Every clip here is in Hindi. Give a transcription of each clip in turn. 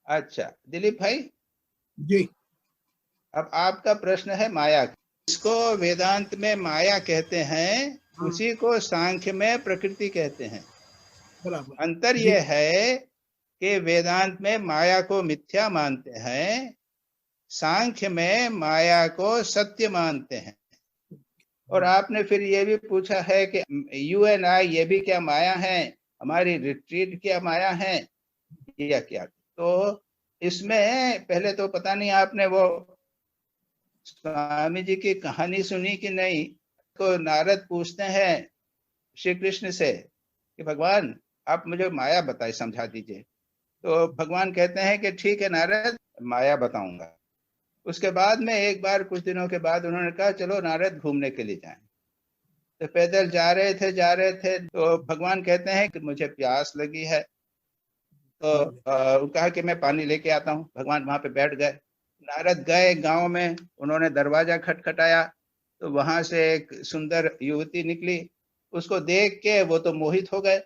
अच्छा दिलीप भाई जी। अब आपका प्रश्न है माया। इसको वेदांत में माया कहते हैं, उसी को सांख्य में प्रकृति कहते हैं। बराबर। अंतर जी। यह है कि वेदांत में माया को मिथ्या मानते हैं, सांख्य में माया को सत्य मानते हैं। और आपने फिर ये भी पूछा है कि यू एंड आई ये भी क्या माया है, हमारी रिट्रीट क्या माया है या क्या। तो इसमें पहले तो पता नहीं आपने वो स्वामी जी की कहानी सुनी कि नहीं। तो नारद पूछते हैं श्री कृष्ण से कि भगवान आप मुझे माया बताए, समझा दीजिए। तो भगवान कहते हैं कि ठीक है नारद, माया बताऊंगा। उसके बाद में एक बार कुछ दिनों के बाद उन्होंने कहा चलो नारद घूमने के लिए जाएं। तो पैदल जा रहे थे तो भगवान कहते हैं कि मुझे प्यास लगी है। तो कहा कि मैं पानी लेके आता हूँ। भगवान वहां पे बैठ गए। नारद गए गांव में, उन्होंने दरवाजा खटखटाया तो वहां से एक सुंदर युवती निकली। उसको देख के वो तो मोहित हो गए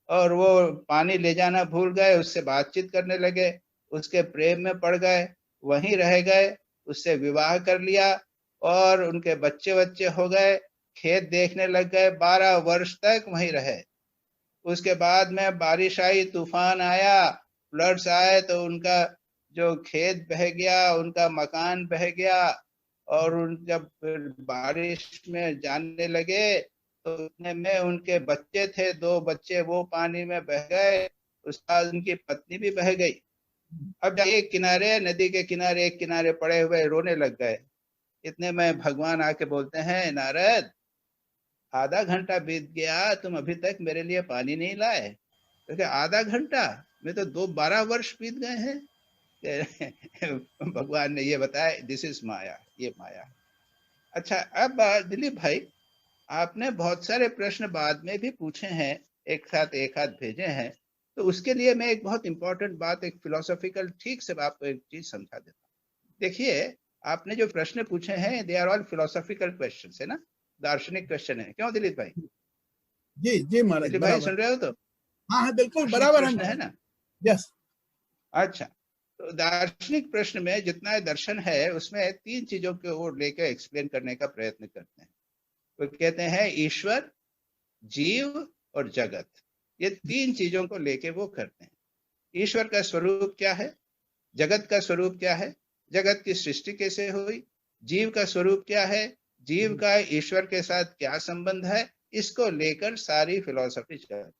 और वो पानी ले जाना भूल गए, उससे बातचीत करने लगे, उसके प्रेम में पड़ गए, वहीं रह गए, उससे विवाह कर लिया और उनके बच्चे बच्चे हो गए। खेत देखने लग गए, 12 वर्ष तक वहीं रहे। उसके बाद में बारिश आई, तूफान आया, फ्लड्स आए तो उनका जो खेत बह गया, उनका मकान बह गया। और उन जब फिर बारिश में जाने लगे तो उतने में उनके बच्चे थे, 2 बच्चे, वो पानी में बह गए। उसके बाद उनकी पत्नी भी बह गई। अब एक किनारे, नदी के किनारे एक किनारे पड़े हुए रोने लग गए। इतने में भगवान आके बोलते हैं नारद आधा घंटा बीत गया, तुम अभी तक मेरे लिए पानी नहीं लाए। तो क्या आधा घंटा में तो 12 वर्ष बीत गए हैं। भगवान ने ये बताया दिस इज माया, ये माया। अच्छा अब दिलीप भाई आपने बहुत सारे प्रश्न बाद में भी पूछे हैं, एक साथ एक हाथ भेजे हैं। तो उसके लिए मैं एक बहुत इंपॉर्टेंट बात, एक फिलोसॉफिकल ठीक से आपको एक चीज समझा देता हूँ। देखिए आपने जो प्रश्न पूछे हैं they are all philosophical question है ना, दार्शनिक क्वेश्चन है, क्यों दिलीप भाई? जी जी महाराज, दिलीप भाई बराबर। सुन रहे हो? तो हाँ हाँ बिल्कुल दार्शनिक बराबर है प्रश्न है महाराज। ना। यस। अच्छा तो दार्शनिक प्रश्न में जितना दर्शन है उसमें 3 चीजों के ओर लेकर एक्सप्लेन करने का प्रयत्न करते हैं। वो कहते हैं ईश्वर, जीव और जगत, ये 3 चीजों को लेके वो करते हैं। ईश्वर का स्वरूप क्या है, जगत का स्वरूप क्या है, जगत की सृष्टि कैसे हुई, जीव का स्वरूप क्या है, जीव का ईश्वर के साथ क्या संबंध है, इसको लेकर सारी फिलॉसफी चलती है।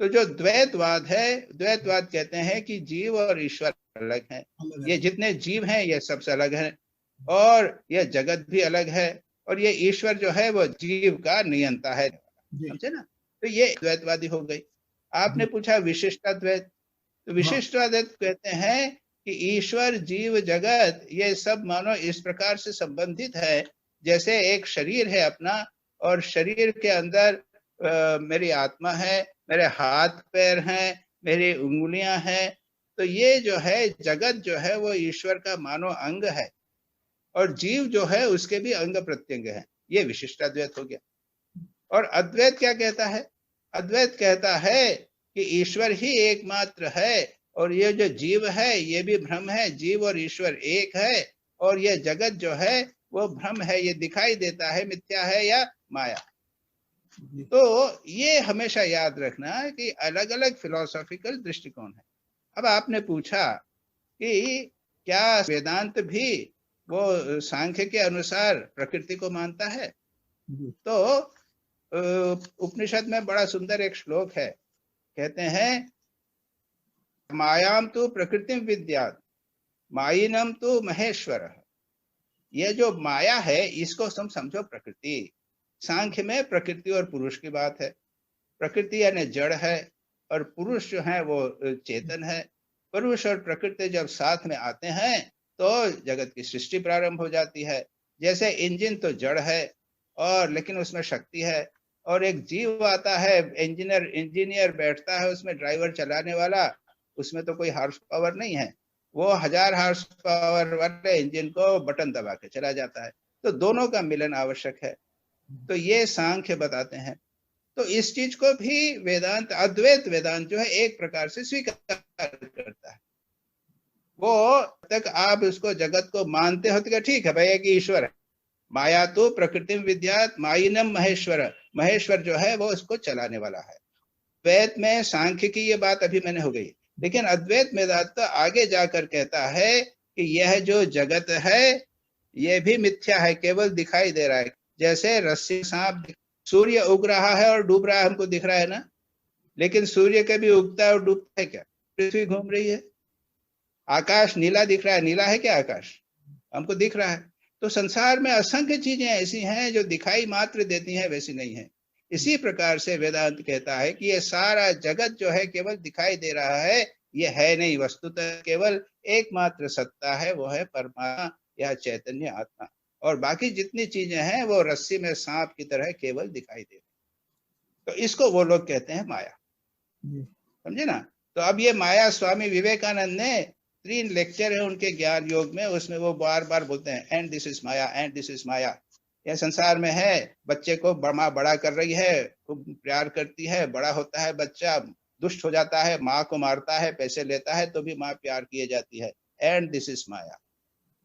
तो जो द्वैतवाद है, द्वैतवाद कहते हैं कि जीव और ईश्वर अलग हैं, ये जितने जीव हैं ये सबसे अलग हैं, और ये जगत भी अलग है, और ये ईश्वर जो है वो जीव का नियंता है। समझे ना? तो ये द्वैतवादी हो गई। आपने पूछा विशिष्टाद्वैत। तो विशिष्टाद्वैत कहते हैं कि ईश्वर, जीव, जगत ये सब मानो इस प्रकार से संबंधित है जैसे एक शरीर है अपना, और शरीर के अंदर मेरी आत्मा है, मेरे हाथ पैर हैं, मेरी उंगलियां हैं। तो ये जो है जगत जो है वो ईश्वर का मानो अंग है, और जीव जो है उसके भी अंग प्रत्यंग है। ये विशिष्टाद्वैत हो गया। और अद्वैत क्या कहता है? अद्वैत कहता है कि ईश्वर ही एकमात्र है, और ये जो जीव है ये भी भ्रम है, जीव और ईश्वर एक है, और ये जगत जो है वो भ्रम है, ये दिखाई देता है, मिथ्या है या माया। तो ये हमेशा याद रखना कि अलग अलग फिलोसॉफिकल दृष्टिकोण है। अब आपने पूछा कि क्या वेदांत भी वो सांख्य के अनुसार प्रकृति को मानता है? तो उपनिषद में बड़ा सुंदर एक श्लोक है, कहते हैं मायाम तु प्रकृति विद्यात् मायिनम तु महेश्वर। ये जो माया है इसको तुम समझो प्रकृति। सांख्य में प्रकृति और पुरुष की बात है। प्रकृति यानी जड़ है, और पुरुष जो है वो चेतन है। पुरुष और प्रकृति जब साथ में आते हैं तो जगत की सृष्टि प्रारंभ हो जाती है। जैसे इंजन तो जड़ है और लेकिन उसमें शक्ति है, और एक जीव आता है, इंजीनियर बैठता है उसमें, ड्राइवर चलाने वाला, उसमें तो कोई हार्स पावर नहीं है, वो 1000 हार्स पावर वाले इंजन को बटन दबा के चला जाता है। तो दोनों का मिलन आवश्यक है। तो ये सांख्य बताते हैं। तो इस चीज को भी वेदांत, अद्वैत वेदांत जो है एक प्रकार से स्वीकार करता है। वो तक आप उसको जगत को मानते हो तो ठीक है भाई, एक ईश्वर है। माया तो प्रकृति विद्यात माइनम महेश्वर, महेश्वर जो है वो उसको चलाने वाला है। द्वैत में सांख्य की ये बात अभी मैंने हो गई, लेकिन अद्वैत वेदांत तो आगे जाकर कहता है कि यह जो जगत है ये भी मिथ्या है, केवल दिखाई दे रहा है। जैसे रस्सी सांप, सूर्य उग रहा है और डूब रहा है, हमको दिख रहा है ना, लेकिन सूर्य कभी उगता है और डूबता है क्या? पृथ्वी घूम रही है। आकाश नीला दिख रहा है, नीला है क्या आकाश? हमको दिख रहा है। तो संसार में असंख्य चीजें ऐसी हैं जो दिखाई मात्र देती हैं, वैसी नहीं है। इसी प्रकार से वेदांत कहता है कि ये सारा जगत जो है केवल दिखाई दे रहा है, ये है नहीं, वस्तुतः केवल एकमात्र सत्ता है, वो है परमात्मा या चैतन्य आत्मा। और बाकी जितनी चीजें हैं वो रस्सी में सांप की तरह केवल दिखाई दे रही। तो इसको वो लोग कहते हैं माया, समझे ना। तो अब ये माया, स्वामी विवेकानंद ने 3 लेक्चर है उनके ज्ञान योग में, उसमें वो बार बार बोलते हैं and this is maya, and this is maya. यह संसार में है, बच्चे को माँ बड़ा कर रही है, खूब प्यार करती है, बड़ा होता है बच्चा, दुष्ट हो जाता है, माँ को मारता है, पैसे लेता है तो भी माँ प्यार किए जाती है, एंड दिस इज माया।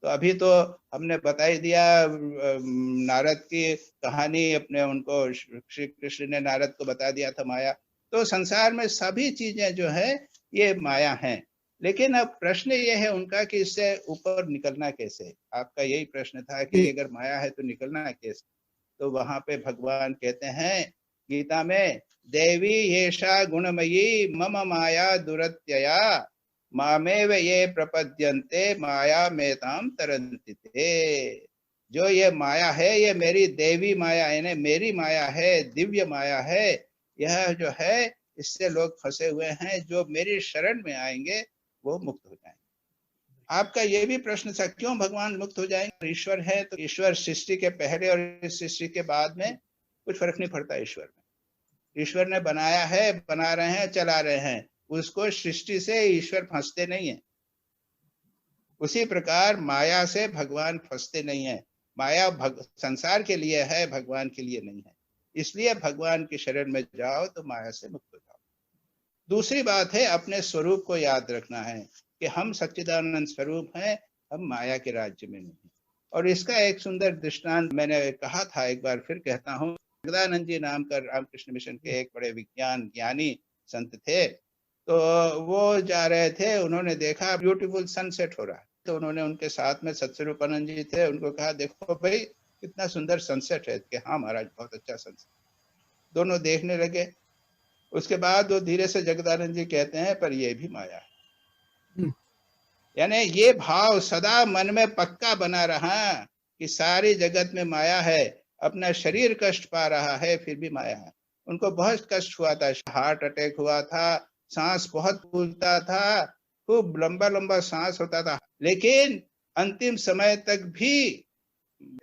तो अभी तो हमने बता ही दिया नारद की कहानी, अपने उनको श्री कृष्ण ने नारद को बता दिया था माया। तो संसार में सभी चीजें जो है ये माया हैं। लेकिन अब प्रश्न ये है उनका कि इससे ऊपर निकलना कैसे। आपका यही प्रश्न था कि अगर माया है तो निकलना कैसे। तो वहां पे भगवान कहते हैं गीता में, देवी येषा गुणमयी मम माया दुरत्यया मामेव ये प्रपद्यन्ते माया मेताम तरन्ति ते। जो ये माया है ये मेरी देवी माया, यानी मेरी माया है, दिव्य माया है। यह जो है इससे लोग फंसे हुए हैं, जो मेरी शरण में आएंगे वो मुक्त हो जाएंगे। आपका ये भी प्रश्न था क्यों भगवान मुक्त हो जाएंगे? ईश्वर है तो ईश्वर सृष्टि के पहले और सृष्टि के बाद में कुछ फर्क नहीं पड़ता। ईश्वर में, ईश्वर ने बनाया है, बना रहे हैं, चला रहे हैं, उसको सृष्टि से ईश्वर फंसते नहीं है। उसी प्रकार माया से भगवान फंसते नहीं है। माया संसार के लिए है, भगवान के लिए नहीं है। इसलिए भगवान की शरण में जाओ तो माया से मुक्त हो जाओ। दूसरी बात है अपने स्वरूप को याद रखना है कि हम सच्चिदानंद स्वरूप हैं, हम माया के राज्य में नहीं। और इसका एक सुंदर दृष्टांत मैंने कहा था, एक बार फिर कहता हूँ। जगदानंद जी नाम कर रामकृष्ण मिशन के एक बड़े विज्ञान ज्ञानी संत थे। तो वो जा रहे थे, उन्होंने देखा ब्यूटीफुल सनसेट हो रहा है। तो उन्होंने, उनके साथ में सत्स्वरूपानंद जी थे, उनको कहा देखो भाई कितना सुंदर सनसेट है। कि हाँ महाराज बहुत अच्छा सनसेट। दोनों देखने लगे। उसके बाद वो धीरे से जगदानंद जी कहते हैं पर ये भी माया है। यानी ये भाव सदा मन में पक्का बना रहा कि सारी जगत में माया है। अपना शरीर कष्ट पा रहा है फिर भी माया है। उनको बहुत कष्ट हुआ था, हार्ट अटैक हुआ था, सांस बहुत फूलता था, खूब लंबा लंबा सांस होता था, लेकिन अंतिम समय तक भी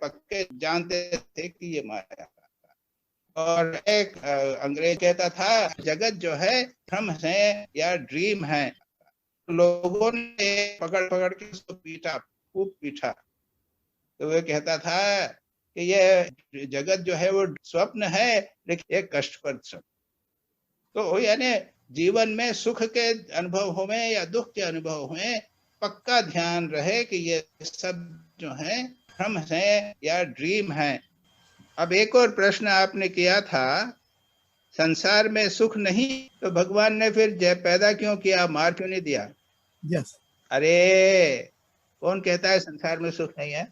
पक्के जानते थे कि ये माया है। और एक अंग्रेज कहता था जगत जो है भ्रम है या ड्रीम है। लोगों ने पकड़ पकड़ के उसको पीटा, खूब पीटा। तो वह कहता था कि ये जगत जो है वो स्वप्न है, लेकिन एक कष्टप्रद स्वप्न। तो यानी जीवन में सुख के अनुभव हुए या दुख के अनुभव हुए, पक्का ध्यान रहे कि ये सब जो है भ्रम है या ड्रीम है। अब एक और प्रश्न आपने किया था, संसार में सुख नहीं तो भगवान ने फिर पैदा क्यों किया, मार क्यों नहीं दिया? यस। अरे कौन कहता है संसार में सुख नहीं है?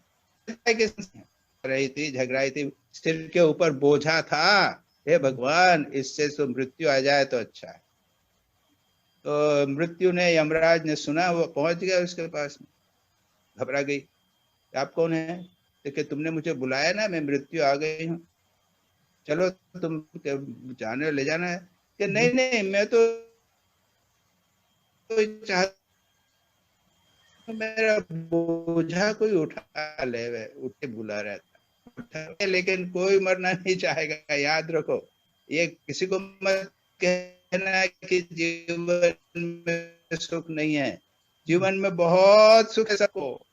रही थी, झगड़ाई थी, सिर के ऊपर बोझा था, हे भगवान इससे तो मृत्यु आ जाए तो अच्छा है। तो मृत्यु ने, यमराज ने सुना, वो पहुंच गया उसके पास में, घबरा गई। आप कौन है? देखिए तुमने मुझे बुलाया ना, मैं मृत्यु आ गई हूँ, चलो तुम जाने ले जाना है। कि नहीं नहीं मैं तो चाहता, मेरा बोझा कोई उठा ले, उठ के बुला रहता, लेकिन कोई मरना नहीं चाहेगा। याद रखो, ये किसी को मत कहना कि जीवन में सुख नहीं है। जीवन में बहुत सुख है, सबको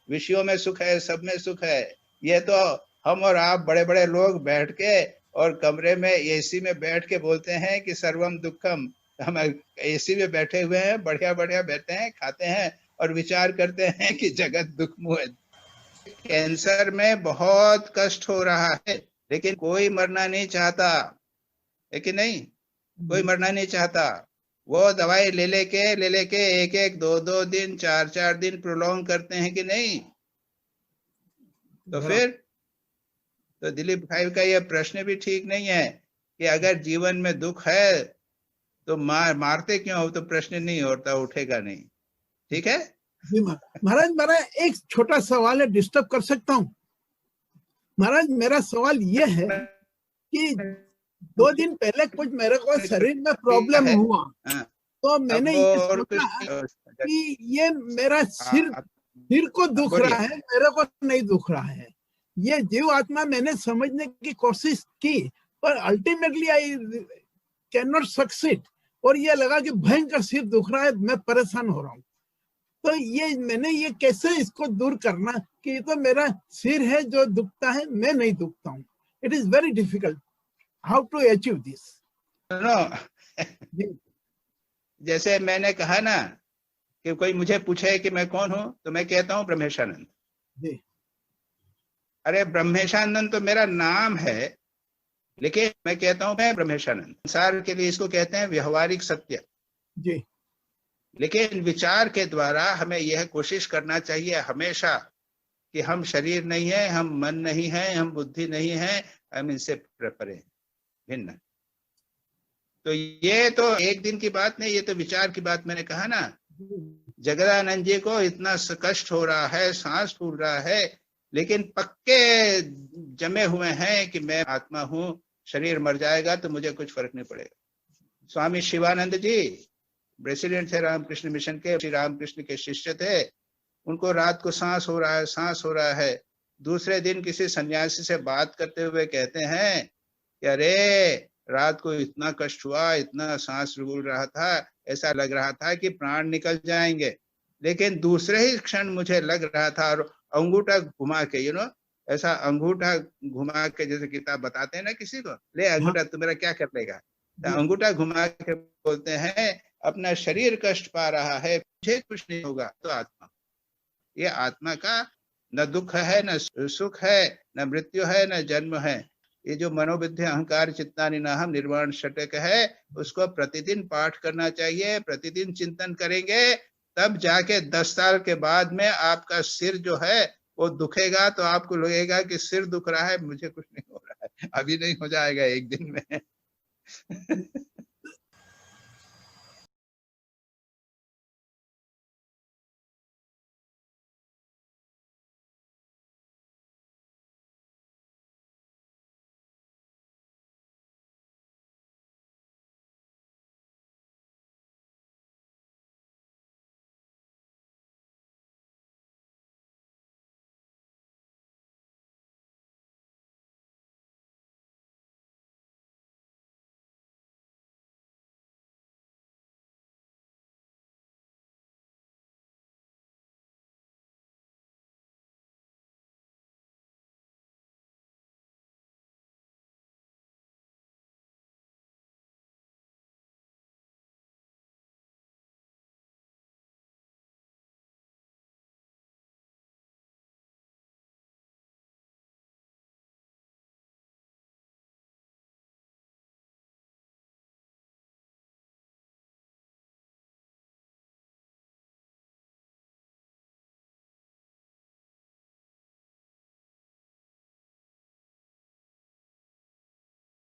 विषयों में सुख है, सब में सुख है। ये तो हम और आप बड़े बड़े लोग बैठ के और कमरे में एसी में बैठ के बोलते हैं कि सर्वम दुखम। हम एसी में बैठे हुए हैं, बढ़िया बढ़िया बैठे हैं, खाते हैं और विचार करते हैं कि जगत दुखमय है। कैंसर में बहुत कष्ट हो रहा है, लेकिन कोई मरना नहीं चाहता, है कि नहीं? कोई मरना नहीं चाहता। वो दवाई ले लेके एक एक दो दो दिन, चार चार दिन प्रोलॉन्ग करते हैं कि नहीं? तो फिर तो दिलीप भाई का यह प्रश्न भी ठीक नहीं है कि अगर जीवन में दुख है तो मारते क्यों हो, तो प्रश्न नहीं होता, उठेगा नहीं। ठीक है जी महाराज, मेरा एक छोटा सवाल है, डिस्टर्ब कर सकता हूँ? महाराज मेरा सवाल ये है कि 2 दिन पहले कुछ मेरे को शरीर में प्रॉब्लम हुआ, तो मैंने ये सोचा कि ये मेरा सिर को दुख रहा है, मेरे को नहीं दुख रहा है। ये जीव आत्मा मैंने समझने की कोशिश की, पर ultimately I can not succeed, और ये लगा कि भयंकर सिर दुख रहा है, मैं परेशान हो रहा हूँ। तो ये मैंने ये कैसे इसको दूर करना कि ये तो मेरा सिर है जो दुखता है, मैं नहीं दुखता हूँ। It is very difficult how to achieve this. जैसे मैंने कहा ना कि कोई मुझे पूछे कि मैं कौन हूं, तो मैं कहता हूं ब्रह्मेशानंद। जी। अरे ब्रह्मेशानंद तो मेरा नाम है, लेकिन मैं कहता हूं मैं ब्रह्मेशानंद। संसार के लिए इसको कहते हैं व्यवहारिक सत्य। जी। लेकिन विचार के द्वारा हमें यह कोशिश करना चाहिए हमेशा कि हम शरीर नहीं है, हम मन नहीं है, हम बुद्धि नहीं है, हम इनसे परे भिन्न। तो ये तो एक दिन की बात नहीं, ये तो विचार की बात। मैंने कहा ना, जगदानंद जी को इतना कष्ट हो रहा है, सांस फूल रहा है, लेकिन पक्के जमे हुए हैं कि मैं आत्मा हूं, शरीर मर जाएगा तो मुझे कुछ फर्क नहीं पड़ेगा। स्वामी शिवानंद जी प्रेसिडेंट थे रामकृष्ण मिशन के, श्री रामकृष्ण के शिष्य थे। उनको रात को सांस हो रहा है। दूसरे दिन किसी सन्यासी से बात करते हुए कहते हैं कि अरे रात को इतना कष्ट हुआ, इतना सांस फूल रहा था, ऐसा लग रहा था कि प्राण निकल जाएंगे, लेकिन दूसरे ही क्षण मुझे लग रहा था, और अंगूठा घुमा के ऐसा अंगूठा घुमा के, जैसे किताब बताते हैं ना किसी को, ले अंगूठा तू मेरा क्या कर लेगा, तो अंगूठा घुमा के बोलते हैं अपना शरीर कष्ट पा रहा है, मुझे कुछ नहीं होगा। तो आत्मा, ये आत्मा का न दुख है, न सुख है, न मृत्यु है, न जन्म है। ये जो मनोबुद्धि अहंकार चित्तानि नाहम निर्वाण षटक है, उसको प्रतिदिन पाठ करना चाहिए। प्रतिदिन चिंतन करेंगे, तब जाके 10 साल के बाद में आपका सिर जो है वो दुखेगा, तो आपको लगेगा कि सिर दुख रहा है, मुझे कुछ नहीं हो रहा है। अभी नहीं हो जाएगा एक दिन में।